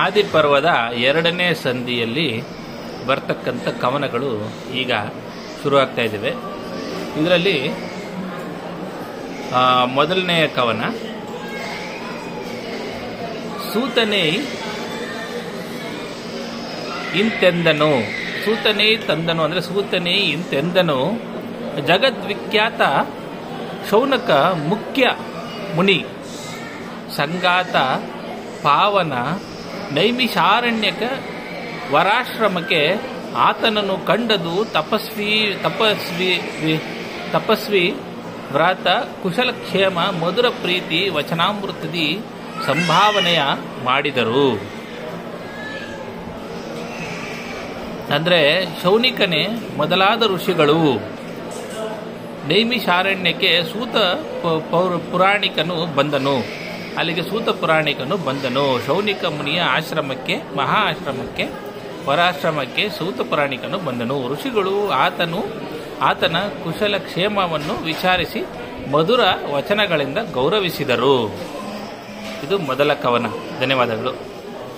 ಆದಿಪರ್ವದ 2ನೇ ಸಂಧಿಯಲ್ಲಿ ಬರ್ತಕ್ಕಂಥ ಕವನಗಳು ಈಗ ಶುರುವಾಗ್ತಾ ಇದ್ದಾವೆ. ಇದರಲ್ಲಿ ಮೊದಲನೆಯ ಕವನ ಸೂತನೇ ಇಂತೆಂದನು. ಸೂತನೇ ತಂದನು ಅಂದರೆ ಸೂತನೇ ಇಂತೆಂದನು ಜಗದ್ವಿಖ್ಯಾತ ಶೌನಕ ಮುಖ್ಯ ಮುನಿ ಸಂಗಾತ ಪಾವನ ನೈಮಿಷಾರಣ್ಯಕ ವರಾಶ್ರಮಕ್ಕೆ ಆತನನ್ನು ಕಂಡದು ತಪಸ್ವಿ ವ್ರತ ಕುಶಲಕ್ಷೇಮ ಮಧುರ ಪ್ರೀತಿ ವಚನಾಮೃತದಿ ಸಂಭಾವನೆಯ ಮಾಡಿದರು. ಅಂದರೆ ಶೌನಿಕನೇ ಮೊದಲಾದ ಋಷಿಗಳು ನೈಮಿಷಾರಣ್ಯಕ್ಕೆ ಸೂತ ಪುರಾಣಿಕನು ಬಂದನು. ಅಲ್ಲಿಗೆ ಸೂತ ಪುರಾಣಿಕನು ಬಂದನು. ಶೌನಿಕ ಮುನಿಯ ಆಶ್ರಮಕ್ಕೆ, ಮಹಾ ಆಶ್ರಮಕ್ಕೆ, ವರಾಶ್ರಮಕ್ಕೆ ಸೂತ ಪುರಾಣಿಕನು ಬಂದನು. ಋಷಿಗಳು ಆತನ ಕುಶಲ ಕ್ಷೇಮವನ್ನು ವಿಚಾರಿಸಿ ಮಧುರ ವಚನಗಳಿಂದ ಗೌರವಿಸಿದರು. ಇದು ಮೊದಲ ಕವನ. ಧನ್ಯವಾದಗಳು.